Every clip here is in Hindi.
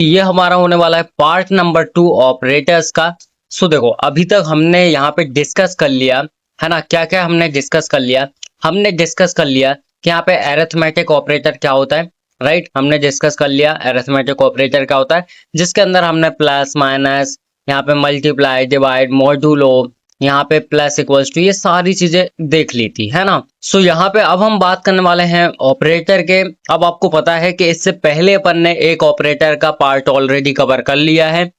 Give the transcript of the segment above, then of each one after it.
ये हमारा होने वाला है पार्ट नंबर 2 ऑपरेटर्स का। सो देखो, अभी तक हमने यहाँ पे डिस्कस कर लिया है ना, क्या क्या हमने डिस्कस कर लिया। हमने डिस्कस कर लिया कि यहाँ पे अरिथमेटिक ऑपरेटर क्या होता है, राइट। हमने डिस्कस कर लिया अरिथमेटिक ऑपरेटर क्या होता है, जिसके अंदर हमने प्लस माइनस, यहाँ पे मल्टीप्लाई डिवाइड मॉड्यूलो, यहाँ पे प्लस इक्वल्स टू, ये सारी चीजें देख ली थी, है ना। सो यहाँ पे अब हम बात करने वाले हैं ऑपरेटर के। अब आपको पता है कि इससे पहले अपन ने एक ऑपरेटर का पार्ट ऑलरेडी कवर कर लिया है।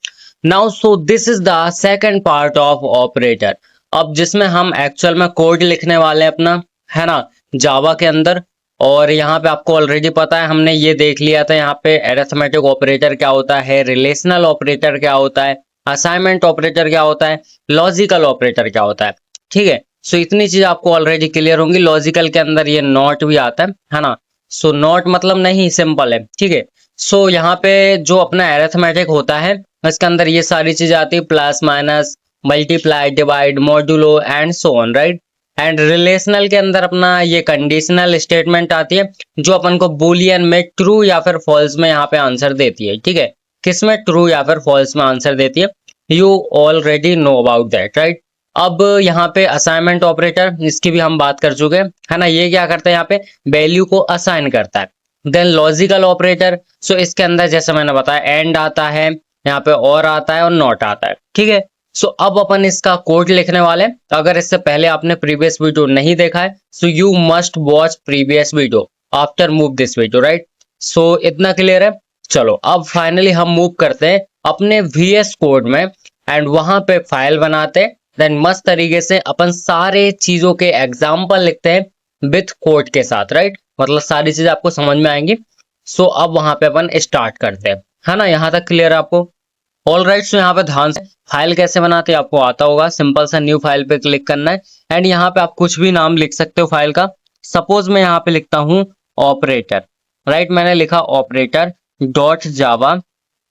Now so this is the second part of operator, अब जिसमें हम एक्चुअल में कोड लिखने वाले हैं अपना, है ना, जावा के अंदर। और यहाँ पे आपको ऑलरेडी पता है, हमने ये देख लिया था यहाँ पे अरिथमेटिक ऑपरेटर क्या होता है, रिलेशनल ऑपरेटर क्या होता है, असाइनमेंट ऑपरेटर क्या होता है, लॉजिकल ऑपरेटर क्या होता है। ठीक है, सो इतनी चीज आपको ऑलरेडी क्लियर होंगी। लॉजिकल के अंदर ये नॉट भी आता है ना। सो नॉट मतलब नहीं, सिंपल है, ठीक है। सो यहाँ पे जो अपना अरिथमेटिक होता है, इसके अंदर ये सारी चीजें आती है, plus minus multiply divide modulo and so on, right. And relational के अंदर अपना ये कंडीशनल स्टेटमेंट आती है, जो अपन को बुलियन में ट्रू या फिर फॉल्स में यहाँ पे आंसर देती है, ठीक है। किस में? ट्रू या फिर फॉल्स में आंसर देती है। You already know about that, right. अब यहाँ पे असाइनमेंट ऑपरेटर, इसकी भी हम बात कर चुके हैं, है ना। ये क्या करता है, यहाँ पे वैल्यू को असाइन करता है। देन लॉजिकल ऑपरेटर, सो इसके अंदर जैसे मैंने बताया एंड आता है, यहाँ पे और आता है और नॉट आता है, ठीक है। सो अब अपन इसका कोड लिखने वाले हैं। अगर इससे पहले आपने प्रीवियस वीडियो नहीं देखा है, so you must watch previous video after move this video, right. So इतना क्लियर है। चलो अब फाइनली हम मूव करते हैं अपने VS कोड में, एंड वहां पे फाइल बनाते हैं। देन मस्त तरीके से अपन सारे चीजों के एग्जाम्पल लिखते हैं विथ कोड के साथ, राइट। मतलब सारी चीजें आपको समझ में आएंगी। सो अब वहां पे अपन स्टार्ट करते हैं, है ना। यहाँ तक क्लियर है आपको? All right. सो यहाँ पे ध्यान से, फाइल कैसे बनाते हैं आपको आता होगा। सिंपल सा न्यू फाइल पे क्लिक करना है, एंड यहाँ पे आप कुछ भी नाम लिख सकते हो फाइल का। सपोज मैं यहाँ पे लिखता हूँ ऑपरेटर, राइट। मैंने लिखा ऑपरेटर डॉट जावा,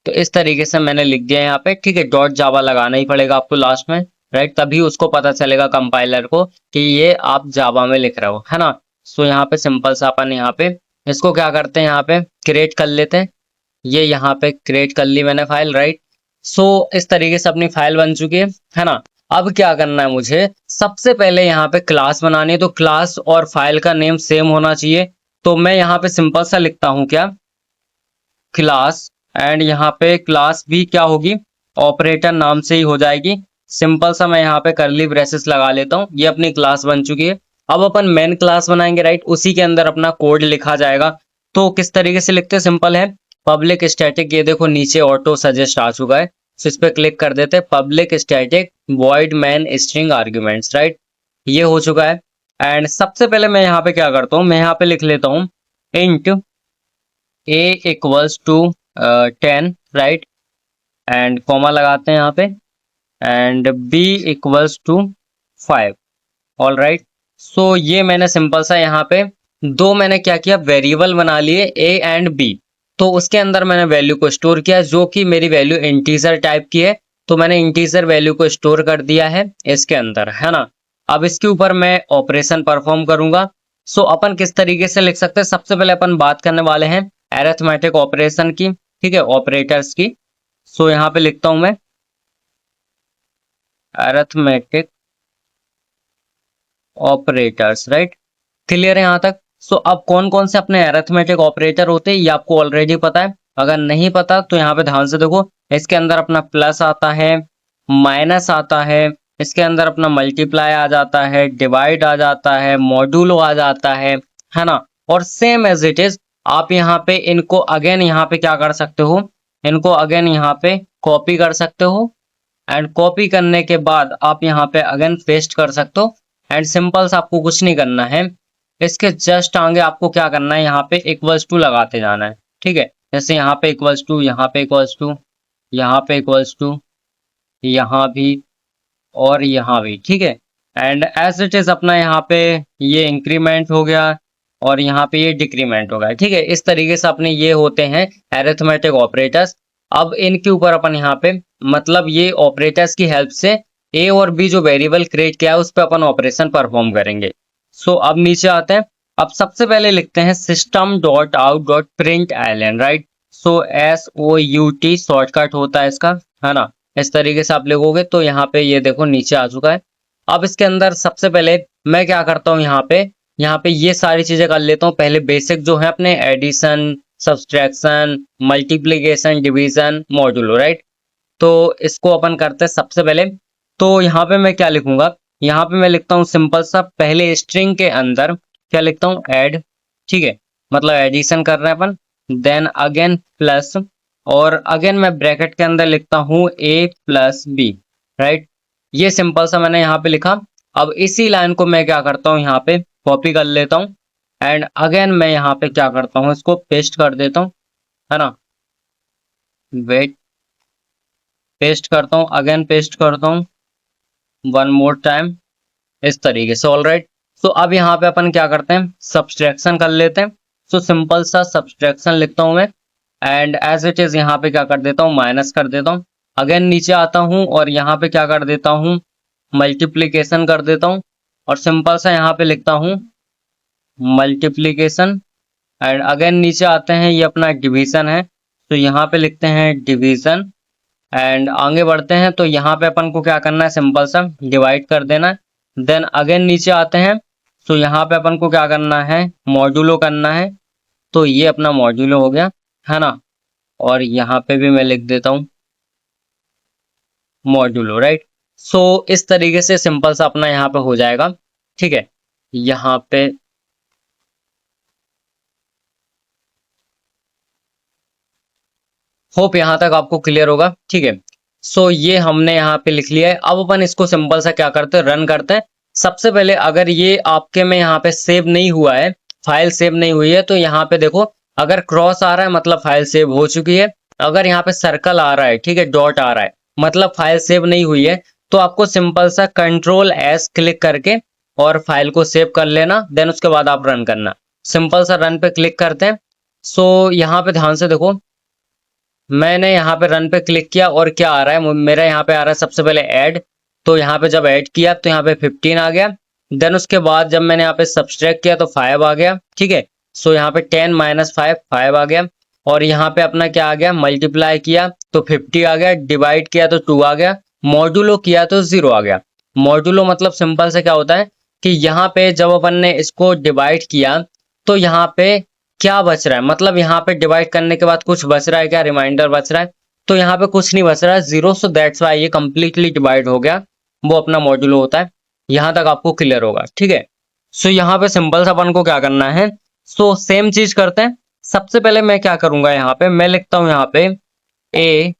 तो इस तरीके से मैंने लिख दिया यहाँ पे, ठीक है। डॉट जावा लगाना ही पड़ेगा आपको लास्ट में, राइट। तभी उसको पता चलेगा कंपाइलर को कि ये आप जावा में लिख रहे हो, है ना। सो यहाँ पे सिंपल सा अपन यहाँ पे इसको क्या करते हैं, यहाँ पे क्रिएट कर लेते हैं। ये यहाँ पे क्रिएट कर ली मैंने फाइल, राइट। सो इस तरीके से अपनी फाइल बन चुकी है ना। अब क्या करना है मुझे, सबसे पहले यहाँ पे क्लास बनानी है, तो क्लास और फाइल का नेम सेम होना चाहिए। तो मैं यहाँ पे सिंपल सा लिखता हूँ क्या, क्लास, एंड यहाँ पे क्लास भी क्या होगी, ऑपरेटर नाम से ही हो जाएगी। सिंपल सा मैं यहाँ पे करली ब्रेसेस लगा लेता हूँ। ये अपनी क्लास बन चुकी है। अब अपन मेन क्लास बनाएंगे, राइट। उसी के अंदर अपना कोड लिखा जाएगा। तो किस तरीके से लिखते हैं, सिंपल है, पब्लिक स्टैटिक, ये देखो नीचे ऑटो सजेस्ट आ चुका है, तो इस पे क्लिक कर देते हैं। Public static void main string arguments, right. ये हो चुका है। एंड सबसे पहले मैं यहाँ पे क्या करता हूँ, मैं यहाँ पे लिख लेता हूँ int a equals to 10, right. And comma लगाते हैं यहाँ पे, and b equals to 5। All right. So ये मैंने सिंपल सा यहाँ पे दो मैंने क्या किया, वेरिएबल बना लिए a एंड b। तो उसके अंदर मैंने वैल्यू को स्टोर किया, जो कि मेरी वैल्यू इंटीजर टाइप की है, तो मैंने इंटीजर वैल्यू को स्टोर कर दिया है इसके अंदर, है ना। अब इसके ऊपर मैं ऑपरेशन परफॉर्म करूंगा। सो अपन किस तरीके से लिख सकते हैं, सबसे पहले अपन बात करने वाले हैं अरिथमेटिक ऑपरेशन की, ठीक है, ऑपरेटर्स की। सो यहाँ पे लिखता हूं मैं अरिथमेटिक ऑपरेटर्स, राइट। क्लियर है यहाँ तक? सो अब कौन कौन से अपने अरिथमेटिक ऑपरेटर होते हैं ये आपको ऑलरेडी पता है। अगर नहीं पता तो यहाँ पे ध्यान से देखो, इसके अंदर अपना प्लस आता है, माइनस आता है, इसके अंदर अपना मल्टीप्लाई आ जाता है, डिवाइड आ जाता है, मॉड्यूलो आ जाता है ना। और सेम एज इट इज आप यहाँ पे इनको अगेन यहाँ पे क्या कर सकते हो, इनको अगेन यहाँ पे कॉपी कर सकते हो, एंड कॉपी करने के बाद आप यहाँ पे अगेन पेस्ट कर सकते हो। एंड सिंपल सा आपको कुछ नहीं करना है, इसके जस्ट आगे आपको क्या करना है, यहाँ पे इक्वल्स टू लगाते जाना है, ठीक है। जैसे यहाँ पे इक्वल्स टू, यहाँ पे इक्वल्स टू, यहाँ पे इक्वल्स टू, यहाँ भी और यहाँ भी, ठीक है। एंड एज इट इज अपना यहाँ पे ये इंक्रीमेंट हो गया और यहाँ पे ये डिक्रीमेंट हो गया, ठीक है। इस तरीके से अपने ये होते हैं अरिथमेटिक ऑपरेटर्स। अब इनके ऊपर अपन यहाँ पे मतलब ये ऑपरेटर्स की हेल्प से ए और बी जो वेरिएबल क्रिएट किया है उस पर अपन ऑपरेशन परफॉर्म करेंगे। सो अब नीचे आते हैं। अब सबसे पहले लिखते हैं system.out.println, राइट। SOUT शॉर्टकट होता है इसका, है ना। इस तरीके से आप लिखोगे तो यहाँ पे ये देखो नीचे आ चुका है। अब इसके अंदर सबसे पहले मैं क्या करता हूँ, यहाँ पे ये सारी चीजें कर लेता हूँ। पहले बेसिक जो है अपने addition, subtraction, multiplication, division, modulo, right. तो इसको अपन करते हैं सबसे पहले। तो यहाँ पे मैं क्या लिखूंगा, यहाँ पे मैं लिखता हूँ सिंपल सा, पहले स्ट्रिंग के अंदर क्या लिखता हूँ, ऐड, ठीक है, मतलब एडिशन कर रहे हैं अपन। देन अगेन प्लस, और अगेन मैं ब्रैकेट के अंदर लिखता हूँ A+B, राइट। ये सिंपल सा मैंने यहाँ पे लिखा। अब इसी लाइन को मैं क्या करता हूँ, यहाँ पे कॉपी कर लेता हूँ, एंड अगेन मैं यहाँ पे क्या करता हूँ, इसको पेस्ट कर देता हूँ, है ना। वेट, पेस्ट करता हूँ, अगेन पेस्ट करता हूँ, वन मोर टाइम, इस तरीके से। All right. सो अब यहाँ पे अपन क्या करते हैं, सब्सट्रैक्शन कर लेते हैं। सो सिंपल सा सब्सट्रैक्शन लिखता हूँ मैं, एंड एज इट इज यहाँ पे क्या कर देता हूँ, माइनस कर देता हूँ। अगेन नीचे आता हूँ और यहाँ पे क्या कर देता हूँ, मल्टीप्लीकेशन कर देता हूँ, और सिंपल सा यहाँ पे लिखता हूँ मल्टीप्लीकेशन। एंड अगेन नीचे आते हैं, ये अपना डिवीजन है, तो यहाँ पे लिखते हैं डिवीजन। एंड आगे बढ़ते हैं तो यहाँ पे अपन को क्या करना है, सिंपल सा डिवाइड कर देना है। देन अगेन नीचे आते हैं, तो यहाँ पे अपन को क्या करना है, मॉड्यूलो करना है। तो ये अपना मॉड्यूलो हो गया, है ना। और यहाँ पे भी मैं लिख देता हूँ मॉड्यूलो, राइट। सो इस तरीके से सिंपल सा अपना यहाँ पे हो जाएगा, ठीक है। यहाँ पे होप यहाँ तक आपको क्लियर होगा, ठीक है। सो ये हमने यहाँ पे लिख लिया है। अब अपन इसको सिंपल सा क्या करते हैं, रन करते हैं। सबसे पहले अगर ये आपके में यहाँ पे सेव नहीं हुआ है, फाइल सेव नहीं हुई है, तो यहाँ पे देखो अगर क्रॉस आ रहा है मतलब फाइल सेव हो चुकी है। अगर यहाँ पे सर्कल आ रहा है, ठीक है, डॉट आ रहा है, मतलब फाइल सेव नहीं हुई है। तो आपको सिंपल सा Ctrl+S क्लिक करके और फाइल को सेव कर लेना, देन उसके बाद आप रन करना। सिंपल सा रन पे क्लिक करते हैं। सो यहाँ पे ध्यान से देखो, मैंने यहाँ पे रन पे क्लिक किया और क्या आ रहा है, मेरा यहाँ पे आ रहा है सबसे पहले ऐड। तो यहाँ पे जब ऐड किया तो यहाँ पे 15 आ गया। देन उसके बाद जब मैंने यहाँ पे सब्सट्रैक्ट किया तो 5 आ गया, ठीक है। सो यहाँ पे 10 - 5 5 आ गया। और यहाँ पे अपना क्या आ गया, मल्टीप्लाई किया तो 50 आ गया, डिवाइड किया तो 2 आ गया, मॉड्यूलो किया तो 0 आ गया। मॉड्यूलो मतलब सिंपल से क्या होता है कि यहाँ पे जब अपन ने इसको डिवाइड किया तो यहाँ पे क्या बच रहा है, मतलब यहाँ पे डिवाइड करने के बाद कुछ बच रहा है क्या, रिमाइंडर बच रहा है। तो यहाँ पे कुछ नहीं बच रहा है, 0। सो दैट्स वाई ये कंप्लीटली डिवाइड हो गया, वो अपना मॉड्यूलो होता है। यहाँ तक आपको क्लियर होगा, ठीक है। सो यहाँ पे सिंपल सा अपन को क्या करना है, सो सेम चीज करते हैं। सबसे पहले मैं क्या करूंगा, यहाँ पे मैं लिखता हूँ यहाँ पे a,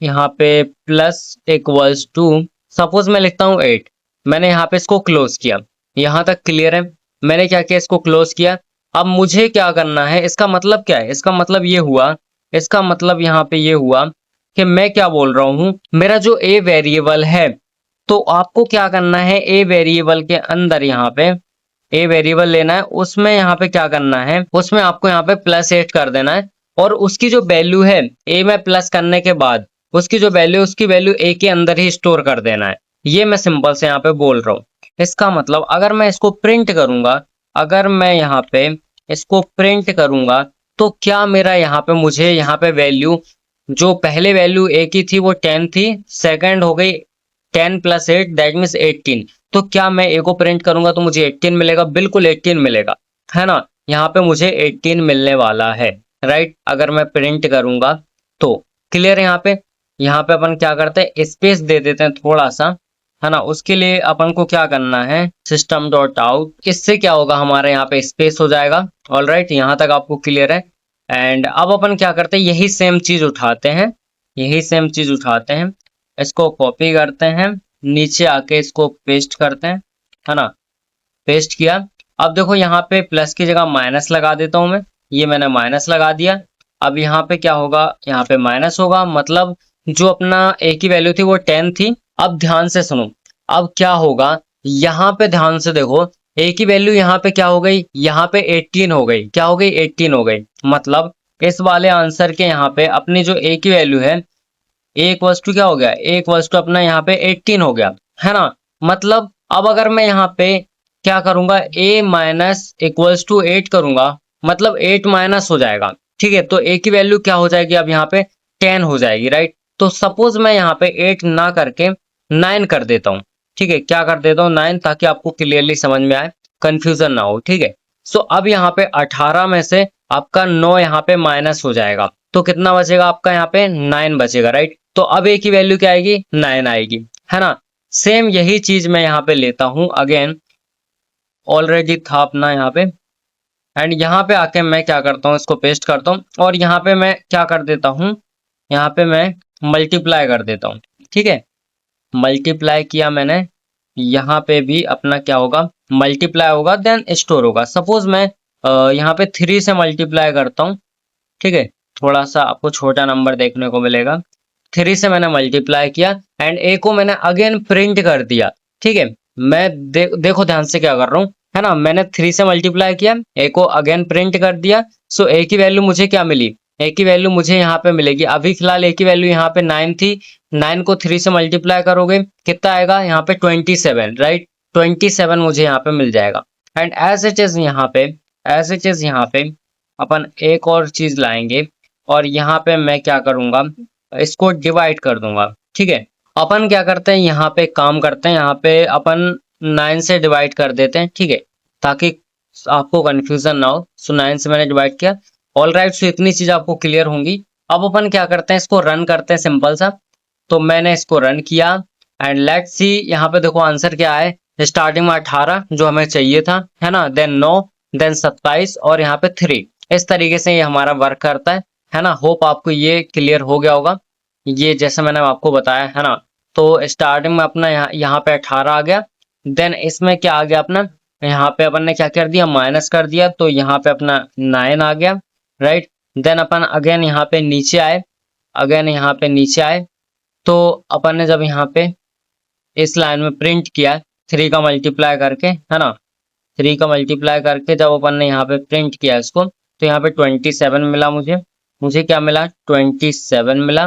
यहाँ पे प्लस इक्वल्स टू, सपोज मैं लिखता हूँ 8। मैंने यहाँ पे इसको क्लोज किया, यहाँ तक क्लियर है। मैंने क्या किया, इसको क्लोज किया। अब मुझे क्या करना है, इसका मतलब क्या है, इसका मतलब ये हुआ, इसका मतलब यहाँ पे ये हुआ कि मैं क्या बोल रहा हूँ, मेरा जो a वेरिएबल है, तो आपको क्या करना है, a वेरिएबल के अंदर यहाँ पे a वेरिएबल लेना है, उसमें यहाँ पे क्या करना है, उसमें आपको यहाँ पे +8 कर देना है। और उसकी जो वैल्यू है a में प्लस करने के बाद उसकी जो वैल्यू, उसकी वैल्यू a के अंदर ही स्टोर कर देना है। ये मैं सिंपल से यहाँ पे बोल रहा हूँ। इसका मतलब अगर मैं इसको प्रिंट करूंगा, अगर मैं यहाँ पे इसको प्रिंट करूंगा, तो क्या मेरा यहाँ पे, मुझे यहाँ पे वैल्यू, जो पहले वैल्यू a की थी वो 10 थी, सेकंड हो गई 10 + 8 दैट मीन्स 18। तो क्या मैं a को प्रिंट करूंगा तो मुझे 18 मिलेगा, बिल्कुल 18 मिलेगा, है ना। यहाँ पे मुझे 18 मिलने वाला है, राइट। अगर मैं प्रिंट करूंगा तो क्लियर है। यहाँ पे अपन क्या करते हैं, स्पेस दे देते हैं थोड़ा सा, है ना। उसके लिए अपन को क्या करना है, system.out, इससे क्या होगा, हमारे यहाँ पे स्पेस हो जाएगा। ऑल राइट, यहाँ तक आपको क्लियर है। एंड अब अपन क्या करते हैं, यही सेम चीज उठाते हैं, यही सेम चीज उठाते हैं, इसको कॉपी करते हैं, नीचे आके इसको पेस्ट करते हैं, है ना। पेस्ट किया। अब देखो यहाँ पे प्लस की जगह माइनस लगा देता हूं मैं, ये मैंने माइनस लगा दिया। अब यहाँ पे क्या होगा, यहाँ पे माइनस होगा, मतलब जो अपना a की वैल्यू थी वो 10 थी। अब ध्यान से सुनो, अब क्या होगा, यहाँ पे ध्यान से देखो, a की वैल्यू यहाँ पे क्या हो गई, यहाँ पे 18 हो गई, क्या हो गई, 18 हो गई। मतलब इस वाले आंसर के यहाँ पे अपनी जो a की वैल्यू है, एक वस्तु क्या हो गया, एक वस्तु अपना यहाँ पे 18 हो गया, है ना। मतलब अब अगर मैं यहाँ पे क्या करूंगा, a - = 8 करूंगा, मतलब 8 माइनस हो जाएगा। ठीक है, तो ए की वैल्यू क्या हो जाएगी अब यहाँ पे 10 हो जाएगी, राइट। तो सपोज मैं यहाँ पे 8 ना करके 9 कर देता हूँ। ठीक है, क्या कर देता हूँ 9, ताकि आपको क्लियरली समझ में आए, कंफ्यूजन ना हो। ठीक है, सो अब यहाँ पे 18 में से आपका 9 यहाँ पे माइनस हो जाएगा, तो कितना बचेगा आपका यहाँ पे 9 बचेगा, राइट। तो अब ए की वैल्यू क्या आएगी 9 आएगी, है ना। सेम यही चीज मैं यहाँ पे लेता हूँ अगेन, ऑलरेडी था अपना यहाँ पे, एंड यहाँ पे आके मैं क्या करता हूँ, इसको पेस्ट करता हूँ और यहाँ पे मैं क्या कर देता हूँ, यहाँ पे मैं मल्टीप्लाई कर देता हूँ। ठीक है, मल्टीप्लाई किया मैंने, यहाँ पे भी अपना क्या होगा, मल्टीप्लाई होगा देन स्टोर होगा। सपोज मैं यहाँ पे 3 से मल्टीप्लाई करता हूँ। ठीक है, थोड़ा सा आपको छोटा नंबर देखने को मिलेगा। 3 से मैंने मल्टीप्लाई किया एंड ए को मैंने अगेन प्रिंट कर दिया। ठीक है, मैं देखो ध्यान से क्या कर रहा हूँ, है ना। मैंने 3 से मल्टीप्लाई किया, ए को अगेन प्रिंट कर दिया। सो ए की वैल्यू मुझे क्या मिली, ए की वैल्यू मुझे यहाँ पे मिलेगी, अभी फिलहाल ए की वैल्यू यहाँ पे 9 थी। 9 को 3 से मल्टीप्लाई करोगे कितना आएगा यहाँ पे 27, राइट। 27 मुझे यहाँ पे मिल जाएगा। एंड एज इट इज यहाँ पे, एज इट इज यहाँ पे अपन एक और चीज लाएंगे और यहाँ पे मैं क्या करूंगा, इसको डिवाइड कर दूंगा। ठीक है, अपन क्या करते हैं यहाँ पे काम करते हैं, यहाँ पे अपन 9 से डिवाइड कर देते हैं। ठीक है, ताकि आपको कंफ्यूजन ना हो। सो 9 से मैंने डिवाइड किया, ऑल राइट। सो इतनी चीज आपको क्लियर होंगी। अब अपन क्या करते हैं, इसको रन करते हैं सिंपल सा। तो मैंने इसको रन किया एंड लेट्स सी यहाँ पे देखो आंसर क्या है। स्टार्टिंग में 18 जो हमें चाहिए था, है ना, देन 9, देन 27 और यहाँ पे 3। इस तरीके से ये हमारा वर्क करता है ना। होप आपको ये क्लियर हो गया होगा, ये जैसे मैंने आपको बताया, है ना। तो स्टार्टिंग में अपना यहाँ पे 18 आ गया, देन इसमें क्या आ गया अपना, यहाँ पे अपन ने क्या कर दिया, माइनस कर दिया, तो यहाँ पे अपना 9 आ गया, राइट। देन अपन अगेन यहाँ पे नीचे आए, अगेन यहाँ पे नीचे आए, तो अपन ने जब यहाँ पे इस लाइन में प्रिंट किया 3 का मल्टीप्लाई करके, है ना, 3 का मल्टीप्लाई करके जब अपन ने यहाँ पे प्रिंट किया इसको, तो यहाँ पे 27 मिला मुझे। मुझे क्या मिला, 27 मिला।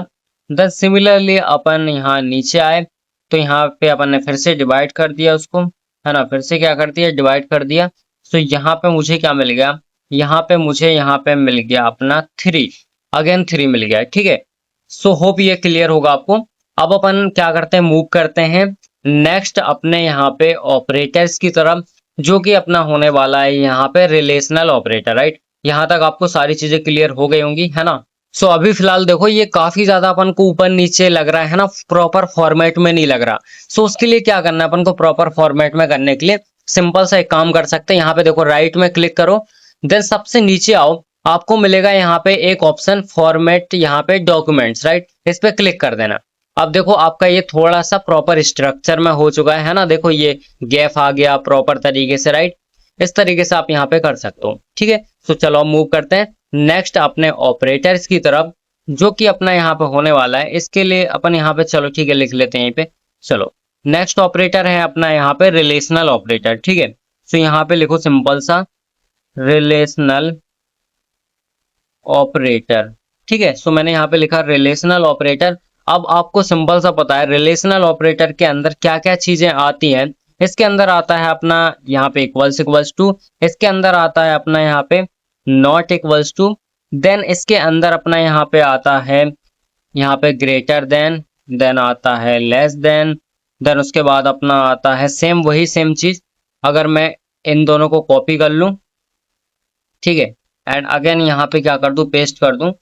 देन सिमिलरली अपन यहाँ नीचे आए, तो यहाँ पे अपन ने फिर से डिवाइड कर दिया उसको, है ना, फिर से क्या कर दिया, डिवाइड कर दिया। तो यहाँ पे मुझे क्या मिल गया, यहाँ पे मुझे यहाँ पे मिल गया अपना 3, अगेन 3 मिल गया। ठीक है, सो होप ये क्लियर होगा आपको। अब अपन क्या करते हैं, मूव करते हैं नेक्स्ट अपने यहाँ पे ऑपरेटर्स की तरफ, जो कि अपना होने वाला है यहाँ पे रिलेशनल ऑपरेटर, राइट। यहाँ तक आपको सारी चीजें क्लियर हो गई होंगी, है ना। सो अभी फिलहाल देखो ये काफी ज्यादा अपन को ऊपर नीचे लग रहा है ना, प्रॉपर फॉर्मेट में नहीं लग रहा। सो उसके लिए क्या करना है अपन को, प्रॉपर फॉर्मेट में करने के लिए सिंपल सा एक काम कर सकते हैं। यहाँ पे देखो राइट में क्लिक करो, देन सबसे नीचे आओ, आपको मिलेगा यहाँ पे एक ऑप्शन फॉर्मेट, यहाँ पे डॉक्यूमेंट्स, राइट। इस पे क्लिक कर देना। अब देखो आपका ये थोड़ा सा प्रॉपर स्ट्रक्चर में हो चुका है ना। देखो ये गैप आ गया प्रॉपर तरीके से, राइट। इस तरीके से आप यहाँ पे कर सकते हो। ठीक है, तो चलो मूव करते हैं नेक्स्ट अपने ऑपरेटर्स की तरफ, जो कि अपना यहाँ पे होने वाला है। इसके लिए अपन यहाँ पे चलो ठीक है लिख लेते हैं यहीं पे। चलो नेक्स्ट ऑपरेटर है अपना यहाँ पे रिलेशनल ऑपरेटर। ठीक है, तो यहाँ पे लिखो सिंपल सा रिलेशनल ऑपरेटर। ठीक है, सो मैंने यहाँ पे लिखा रिलेशनल ऑपरेटर। अब आपको सिंपल सा पता है रिलेशनल ऑपरेटर के अंदर क्या क्या चीजें आती हैं। इसके अंदर आता है अपना यहाँ पे इक्वल्स इक्वल्स टू, इसके अंदर आता है अपना यहाँ पे नॉट इक्वल्स टू, देन इसके अंदर अपना यहाँ पे आता है यहाँ पे ग्रेटर देन आता है लेस देन उसके बाद अपना आता है सेम, वही सेम चीज। अगर मैं इन दोनों को कॉपी कर लूं, ठीक है, एंड अगेन यहाँ पे क्या कर दूं, पेस्ट कर दूं,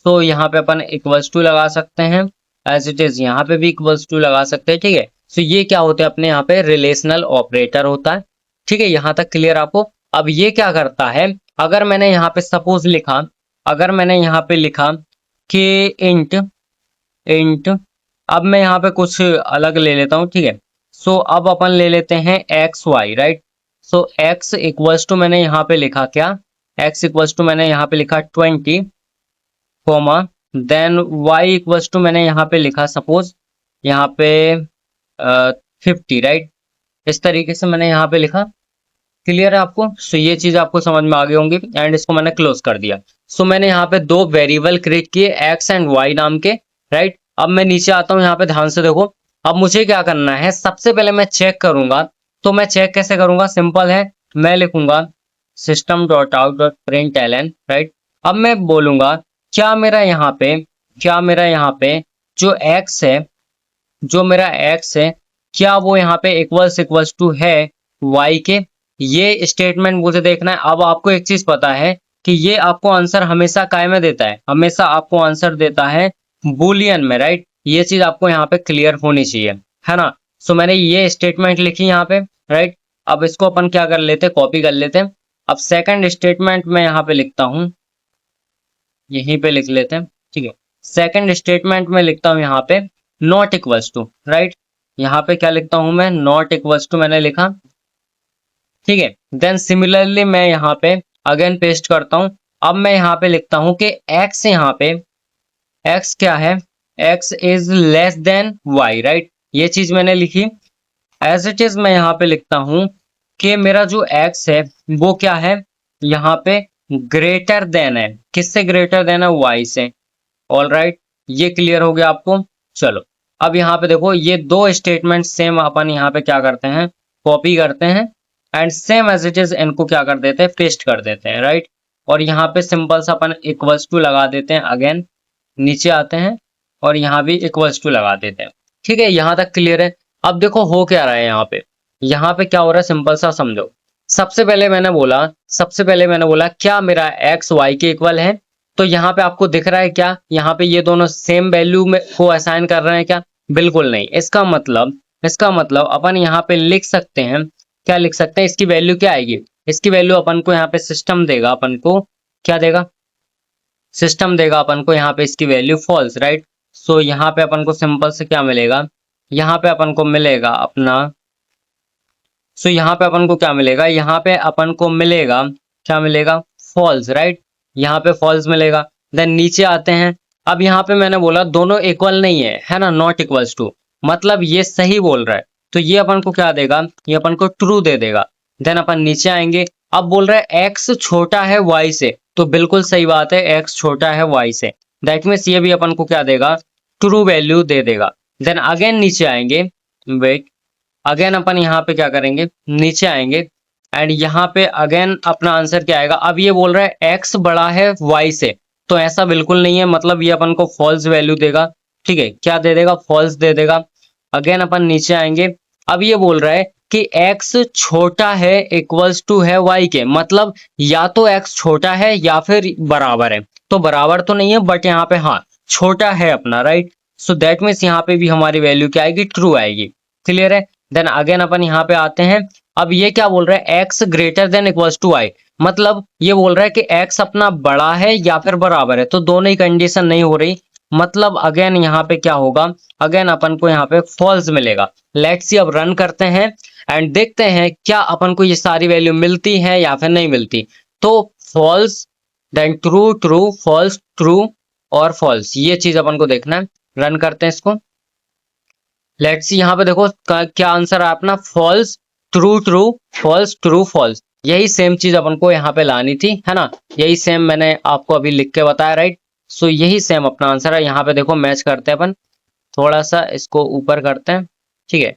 तो यहाँ पे अपन इक्वल्स टू लगा सकते हैं, एज इट इज यहाँ पे भी इक्वल्स टू लगा सकते हैं। ठीक है, सो ये क्या होते हैं अपने यहाँ पे रिलेशनल ऑपरेटर होता है। ठीक है, यहाँ तक क्लियर आपको। अब ये क्या करता है, अगर मैंने यहाँ पे सपोज लिखा, अगर मैंने यहाँ पे लिखा कि इंट इंट, अब मैं यहाँ पे कुछ अलग ले लेता हूँ। ठीक है, सो अब अपन ले लेते हैं X Y, right. So X equals to मैंने यहाँ पे लिखा क्या, एक्स इक्वल्स टू मैंने यहाँ पे लिखा 20 comma, then Y equals to मैंने यहाँ पे लिखा सपोज यहाँ पे 50, राइट। इस तरीके से मैंने यहाँ पे लिखा। क्लियर है आपको। सो ये चीज आपको समझ में आ गई होंगी एंड इसको मैंने क्लोज कर दिया। सो मैंने यहाँ पे दो वेरिएबल क्रिएट किए एक्स एंड वाई नाम के, राइट। अब मैं नीचे आता हूँ, यहाँ पे ध्यान से देखो। अब मुझे क्या करना है, सबसे पहले मैं चेक करूंगा। तो मैं चेक कैसे करूंगा, सिंपल है, मैं लिखूंगा system.out.println, राइट। अब मैं बोलूंगा क्या मेरा यहाँ पे जो x है, जो मेरा x है, क्या वो यहाँ पे इक्वल्स टू है y के? ये स्टेटमेंट मुझे देखना है। अब आपको एक चीज पता है कि ये आपको आंसर हमेशा काय में देता है, हमेशा आपको आंसर देता है बुलियन में, राइट? ये चीज आपको यहाँ पे क्लियर होनी चाहिए, है ना? सो मैंने ये स्टेटमेंट लिखी यहाँ पे, राइट? अब इसको अपन क्या कर लेते, कॉपी कर लेते हैं। अब सेकंड स्टेटमेंट मैं यहाँ पे लिखता हूँ, यहीं पे लिख लेते हैं, ठीक है? सेकंड स्टेटमेंट में लिखता हूँ यहाँ पे नॉट इक्वल्स टू, राइट? यहाँ पे क्या लिखता हूँ मैं, नॉट इक्वल्स टू मैंने लिखा, ठीक है? देन सिमिलरली मैं यहाँ पे अगेन पेस्ट करता हूँ। अब मैं यहाँ पे लिखता हूँ कि x यहाँ पे, x क्या है, x is less than y, right? ये चीज मैंने लिखी। एज इट इज मैं यहाँ पे लिखता हूँ कि मेरा जो x है वो क्या है, यहाँ पे ग्रेटर देन है, किससे ग्रेटर देन है, y से। ऑल राइट, ये क्लियर हो गया आपको? चलो अब यहाँ पे देखो, ये दो स्टेटमेंट सेम अपन यहाँ पे क्या करते हैं, कॉपी करते हैं and same as it is इनको क्या कर देते हैं, पेस्ट कर देते हैं, राइट? और यहाँ पे सिंपल सा अपन इक्वल्स टू लगा देते हैं, अगेन नीचे आते हैं और यहाँ भी इक्वल्स टू लगा देते हैं, ठीक है? यहाँ तक क्लियर है? अब देखो हो क्या रहा है यहाँ पे क्या हो रहा है, सिंपल सा समझो। सबसे पहले मैंने बोला क्या मेरा एक्स वाई के इक्वल है? तो यहाँ पे आपको दिख रहा है क्या, यहाँ पे ये दोनों सेम वैल्यू में को असाइन कर रहे हैं क्या? बिल्कुल नहीं। इसका मतलब अपन यहाँ पे लिख सकते हैं, क्या लिख सकते हैं, इसकी वैल्यू क्या आएगी, इसकी वैल्यू अपन को यहाँ पे सिस्टम देगा, अपन को क्या देगा, सिस्टम देगा अपन को यहाँ पे इसकी वैल्यू फॉल्स, राइट? सो यहाँ पे अपन को सिंपल से क्या मिलेगा, यहाँ पे अपन को मिलेगा अपना, सो यहाँ पे अपन को क्या मिलेगा, यहाँ पे अपन को मिलेगा, क्या मिलेगा, फॉल्स, राइट? यहाँ पे फॉल्स मिलेगा। देन नीचे आते हैं। अब यहाँ पे मैंने बोला दोनों इक्वल नहीं है ना, नॉट इक्वल्स टू, मतलब ये सही बोल रहा है, तो ये अपन को क्या देगा, ये अपन को ट्रू दे देगा। देन अपन नीचे आएंगे, अब बोल रहा है एक्स छोटा है वाई से, तो बिल्कुल सही बात है, एक्स छोटा है वाई से, दैट मीन्स ये भी अपन को क्या देगा, ट्रू वैल्यू दे देगा। देन अगेन नीचे आएंगे, वेट, अगेन अपन यहाँ पे क्या करेंगे, नीचे आएंगे एंड यहाँ पे अगेन अपना आंसर क्या आएगा। अब ये बोल रहा है x बड़ा है y से, तो ऐसा बिल्कुल नहीं है, मतलब ये अपन को फॉल्स वैल्यू देगा, ठीक है? क्या दे देगा, फॉल्स दे देगा। अगेन अपन नीचे आएंगे, अब ये बोल रहा है कि x छोटा है इक्वल्स टू है y के, मतलब या तो x छोटा है या फिर बराबर है, तो बराबर तो नहीं है बट यहाँ पे हाँ छोटा है अपना, राइट? सो दैट मीन्स यहाँ पे भी हमारी वैल्यू क्या आएगी, ट्रू आएगी। क्लियर है? देन अगेन अपन यहाँ पे आते हैं। अब ये क्या बोल रहा है, x greater than equals to y, मतलब ये बोल रहा है कि x अपना बड़ा है या फिर बराबर है, तो दोनों ही कंडीशन नहीं हो रही, मतलब अगेन यहाँ पे क्या होगा, अगेन अपन को यहाँ पे फॉल्स मिलेगा। लेट्स सी, अब रन करते हैं एंड देखते हैं क्या अपन को ये सारी वैल्यू मिलती है या फिर नहीं मिलती। तो false, then true true, false true और फॉल्स, ये चीज अपन को देखना है। रन करते हैं इसको, लेट्स सी, यहाँ पे देखो क्या आंसर है अपना, false true true, false true false. यही सेम चीज अपन को यहाँ पे लानी थी, है ना? यही सेम मैंने आपको अभी लिख के बताया, राइट? सो यही सेम अपना आंसर है। यहाँ पे देखो मैच करते हैं अपन, थोड़ा सा इसको ऊपर करते हैं, ठीक है?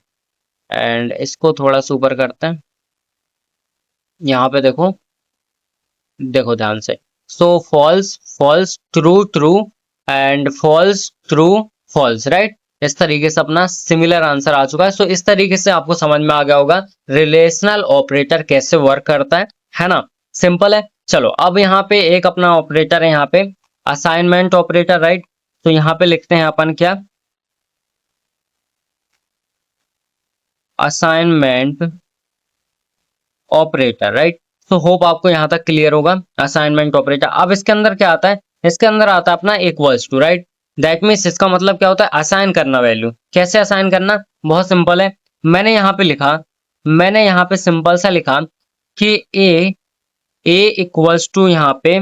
एंड इसको थोड़ा सा ऊपर करते हैं, यहाँ पे देखो, देखो ध्यान से। So false false true true and false true false, right? इस तरीके से अपना सिमिलर आंसर आ चुका है। सो इस तरीके से आपको समझ में आ गया होगा रिलेशनल ऑपरेटर कैसे वर्क करता है ना? सिंपल है। चलो अब यहाँ पे एक अपना ऑपरेटर है, यहाँ पे असाइनमेंट ऑपरेटर, राइट? तो यहाँ पे लिखते हैं अपन क्या, असाइनमेंट ऑपरेटर, राइट? तो होप आपको यहाँ तक क्लियर होगा असाइनमेंट ऑपरेटर। अब इसके अंदर क्या आता है, इसके अंदर आता है अपना equals to, right? That means इसका मतलब क्या होता है, असाइन करना वैल्यू। कैसे असाइन करना, बहुत सिंपल है। मैंने यहाँ पे सिंपल सा लिखा कि ए इक्वल्स टू यहाँ पे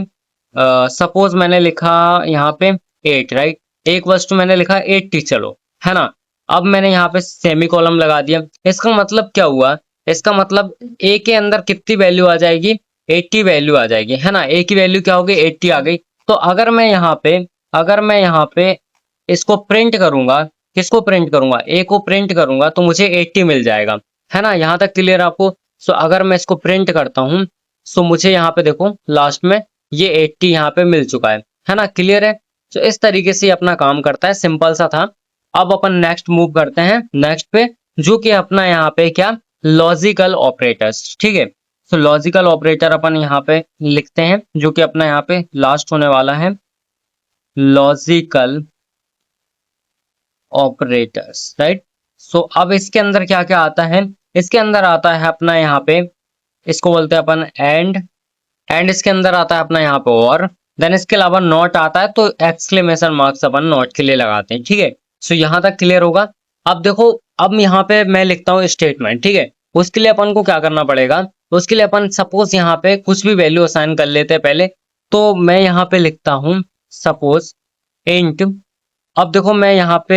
सपोज मैंने लिखा यहाँ पे 8, राइट? ए इक्वल्स टू मैंने लिखा 80, चलो, है ना? अब मैंने यहाँ पे सेमी कॉलम लगा दिया। इसका मतलब क्या हुआ, इसका मतलब ए के अंदर कितनी वैल्यू आ जाएगी, 80 वैल्यू आ जाएगी, है ना? ए की वैल्यू क्या होगी, 80 आ गई। तो अगर मैं यहाँ पे इसको प्रिंट करूंगा, किसको प्रिंट करूंगा, ए को प्रिंट करूंगा, तो मुझे 80 मिल जाएगा, है ना? यहाँ तक क्लियर आपको? सो अगर मैं इसको प्रिंट करता हूँ, सो मुझे यहाँ पे देखो लास्ट में ये 80 यहाँ पे मिल चुका है ना, क्लियर है। तो इस तरीके से ये अपना काम करता है, सिंपल सा था। अब अपन नेक्स्ट मूव करते हैं नेक्स्ट पे, जो कि अपना यहाँ पे क्या, लॉजिकल ऑपरेटर्स, ठीक है। तो लॉजिकल ऑपरेटर अपन यहाँ पे लिखते हैं, जो कि अपना यहाँ पे लास्ट होने वाला है, लॉजिकल ऑपरेटर्स, राइट। सो अब इसके अंदर क्या क्या आता है, इसके अंदर आता है अपना यहाँ पे, इसको बोलते हैं अपन एंड इसके अंदर आता है अपना यहाँ पे और, देन इसके अलावा नॉट आता है, तो एक्सक्लेमेशन मार्क्स अपन नॉट के लिए लगाते हैं, ठीक है। सो यहाँ तक क्लियर होगा। अब देखो, अब यहाँ पे मैं लिखता हूँ स्टेटमेंट, ठीक है। उसके लिए अपन को क्या करना पड़ेगा, उसके लिए अपन सपोज यहाँ पे कुछ भी वैल्यू असाइन कर लेते हैं पहले। तो मैं यहाँ पे लिखता हूँ सपोज इंट, अब देखो मैं यहाँ पे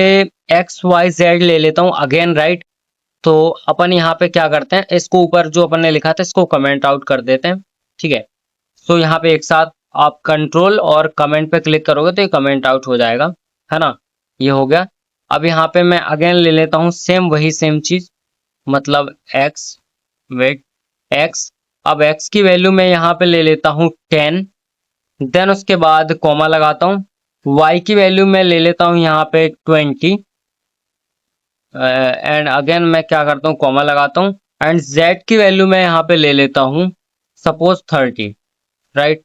एक्स वाई जेड ले लेता हूँ अगेन, राइट। तो अपन यहाँ पे क्या करते हैं, इसको ऊपर जो अपन ने लिखा था इसको कमेंट आउट कर देते हैं, ठीक है। तो यहाँ पे एक साथ आप कंट्रोल और कमेंट पे क्लिक करोगे तो ये कमेंट आउट हो जाएगा, है ना। ये हो गया। अब यहाँ पे मैं अगेन ले लेता हूँ सेम वही सेम चीज, मतलब एक्स वेट एक्स। अब एक्स की वैल्यू मैं यहाँ पे ले लेता हूँ 10, देन उसके बाद कॉमा लगाता हूँ। y की वैल्यू मैं ले लेता हूँ यहाँ पे 20, एंड अगेन मैं क्या करता हूँ, कॉमा लगाता हूँ। एंड z की वैल्यू मैं यहाँ पे ले लेता हूँ सपोज 30, राइट।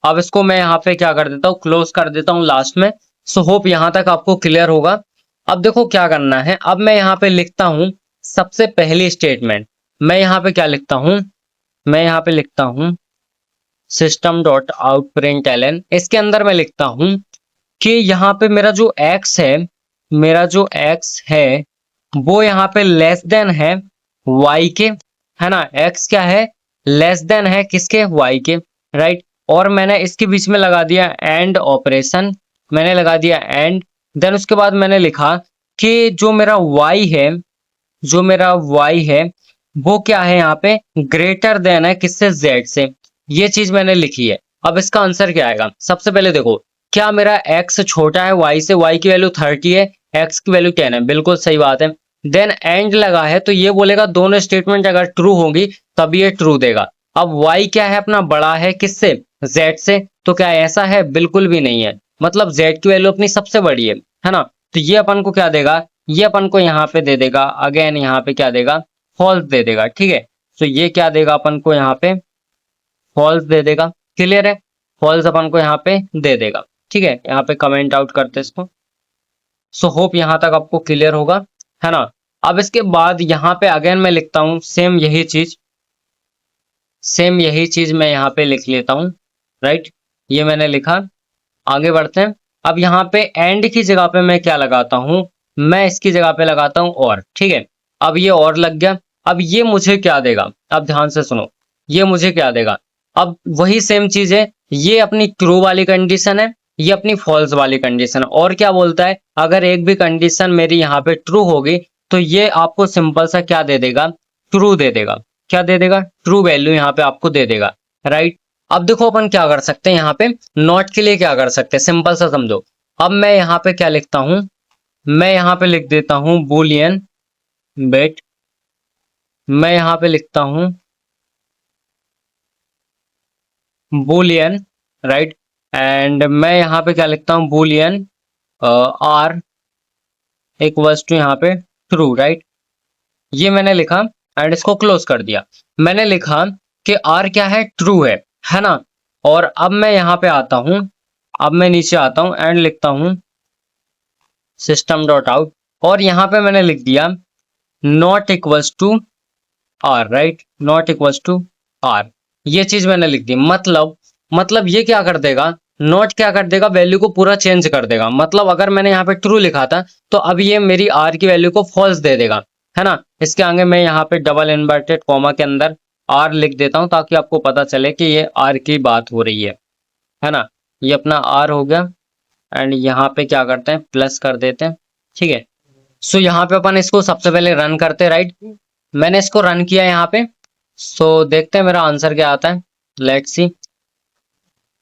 अब इसको मैं यहाँ पे क्या कर देता हूँ, क्लोज कर देता हूँ लास्ट में। सो होप यहाँ तक आपको क्लियर होगा। अब देखो क्या करना है, अब मैं यहाँ पे लिखता हूँ सबसे पहली स्टेटमेंट। मैं यहाँ पे क्या लिखता हूँ, मैं यहाँ पे लिखता हूँ system dot out println. इसके अंदर मैं लिखता हूँ कि यहाँ पे मेरा जो x है, मेरा जो x है वो यहाँ पे लेस देन है y के, है ना। x क्या है, लेस देन है किसके, y के, राइट। और मैंने इसके बीच में लगा दिया एंड ऑपरेशन, मैंने लगा दिया एंड। देन उसके बाद मैंने लिखा कि जो मेरा y है, जो मेरा y है वो क्या है, यहाँ पे ग्रेटर देन है किससे, z से। ये चीज मैंने लिखी है। अब इसका आंसर क्या आएगा, सबसे पहले देखो क्या मेरा x छोटा है y से, y की वैल्यू 30 है, x की वैल्यू 10 है, बिल्कुल सही बात है। देन एंड लगा है तो ये बोलेगा दोनों स्टेटमेंट अगर ट्रू होगी तब ये ट्रू देगा। अब y क्या है अपना, बड़ा है किससे, z से। तो क्या ऐसा है, बिल्कुल भी नहीं है, मतलब z की वैल्यू अपनी सबसे बड़ी है ना। तो ये अपन को क्या देगा, ये अपन को यहाँ पे दे देगा अगेन, यहाँ पे क्या देगा, फॉल्स दे देगा, ठीक है। तो ये क्या देगा अपन को यहाँ पे, फॉल्स दे देगा, क्लियर है। फॉल्स अपन को यहाँ पे दे देगा, ठीक है। यहाँ पे कमेंट आउट करते हैं इसको। सो होप यहाँ तक आपको क्लियर होगा, है ना। अब इसके बाद यहाँ पे अगेन मैं लिखता हूँ सेम यही चीज, सेम यही चीज मैं यहाँ पे लिख लेता हूँ, राइट। ये मैंने लिखा, आगे बढ़ते हैं। अब यहाँ पे एंड की जगह पे मैं क्या लगाता हूँ, मैं इसकी जगह पे लगाता हूँ और, ठीक है। अब ये और लग गया। अब ये मुझे क्या देगा, अब ध्यान से सुनो, ये मुझे क्या देगा। अब वही सेम चीज है, ये अपनी ट्रू वाली कंडीशन है, ये अपनी फॉल्स वाली कंडीशन है। और क्या बोलता है, अगर एक भी कंडीशन मेरी यहाँ पे ट्रू होगी तो ये आपको सिंपल सा क्या दे देगा, ट्रू दे देगा। क्या दे देगा, ट्रू वैल्यू यहाँ पे आपको दे देगा, राइट। अब देखो अपन क्या कर सकते हैं, यहाँ पे नॉट के लिए क्या कर सकते हैं, सिंपल सा समझो। अब मैं यहाँ पे क्या लिखता हूँ, मैं यहाँ पे लिख देता हूँ बुलियन बेट, मैं यहाँ पे लिखता हूँ बुलियन, राइट। एंड मैं यहाँ पे क्या लिखता हूँ, बुलियन आर इक्वल्स टू यहाँ पे ट्रू, राइट। ये मैंने लिखा एंड इसको क्लोज कर दिया। मैंने लिखा कि आर क्या है, ट्रू है ना। और अब मैं यहाँ पे आता हूँ, अब मैं नीचे आता हूँ एंड लिखता हूँ सिस्टम डॉट आउट, और यहाँ पे मैंने लिख दिया not equals to R, right, not equals to R. ये चीज मैंने लिख दी। मतलब ये क्या कर देगा, नॉट क्या कर देगा, वैल्यू को पूरा चेंज कर देगा। मतलब अगर मैंने यहाँ पे ट्रू लिखा था तो अब ये मेरी आर की वैल्यू को फॉल्स दे देगा, है ना। इसके आगे मैं यहाँ पे डबल इन्वर्टेड कॉमा के अंदर आर लिख देता हूँ ताकि आपको पता चले कि ये आर की बात हो रही है ना। ये अपना आर हो गया एंड यहाँ पे क्या करते हैं, प्लस कर देते हैं, ठीक है। सो यहाँ पे अपन इसको सबसे पहले रन करते हैं, राइट। मैंने इसको रन किया यहाँ पे। सो देखते हैं मेरा आंसर क्या आता है, लेट्स सी।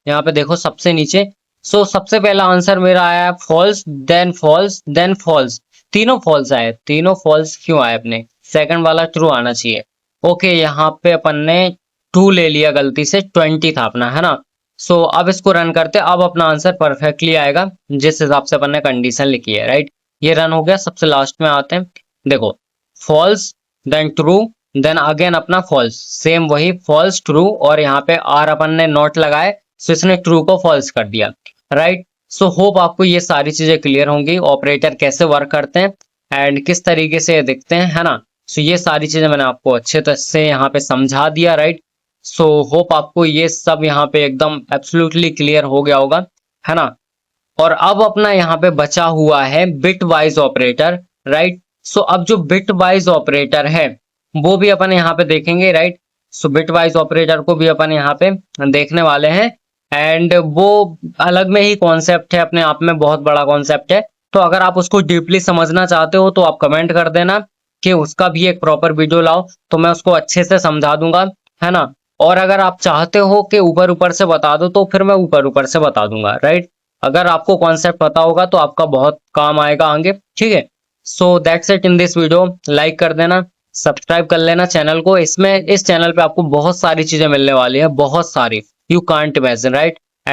यहाँ पे देखो सबसे नीचे, सो सबसे पहला आंसर मेरा आया false, then false, then false, तीनों फॉल्स आए। तीनों फॉल्स क्यों आए, अपने सेकंड वाला ट्रू आना चाहिए। ओके, यहाँ पे अपन ने 2 ले लिया गलती से, 20 था अपना, है ना। सो अब इसको रन करते हैं, अब अपना आंसर परफेक्टली आएगा जिस हिसाब से अपन ने कंडीशन लिखी है, राइट। ये रन हो गया। सबसे लास्ट में आते हैं, देखो false then true then again अपना फॉल्स, सेम वही फॉल्स ट्रू और यहाँ पे आर अपन ने नॉट लगाए, सो इसने ट्रू को फॉल्स कर दिया, राइट। सो होप आपको ये सारी चीजें क्लियर होंगी, ऑपरेटर कैसे वर्क करते हैं एंड किस तरीके से दिखते हैं, है ना। सो ये सारी चीजें मैंने आपको अच्छे तरह से यहाँ पे समझा दिया, राइट। सो होप आपको ये सब यहाँ पे एकदम एब्सोल्युटली क्लियर हो गया होगा, है ना। और अब अपना यहाँ पे बचा हुआ है बिट वाइज ऑपरेटर, राइट। सो अब जो बिट वाइज ऑपरेटर है वो भी अपन यहाँ पे देखेंगे, राइट। सो बिट वाइज ऑपरेटर को भी अपन यहाँ पे देखने वाले हैं एंड वो अलग में ही कॉन्सेप्ट है, अपने आप में बहुत बड़ा कॉन्सेप्ट है। तो अगर आप उसको डीपली समझना चाहते हो तो आप कमेंट कर देना कि उसका भी एक प्रॉपर वीडियो लाओ, तो मैं उसको अच्छे से समझा दूंगा, है ना। और अगर आप चाहते हो कि ऊपर ऊपर से बता दो तो फिर मैं ऊपर ऊपर से बता दूंगा, राइट। अगर आपको कॉन्सेप्ट पता होगा तो आपका बहुत काम आएगा आगे, ठीक है। So that's it in this video. Like कर देना, सब्सक्राइब कर लेना चैनल को। इसमें इस चैनल पे आपको बहुत सारी चीजें मिलने वाली है, बहुत सारी, यू कांट इमेजिन, राइट।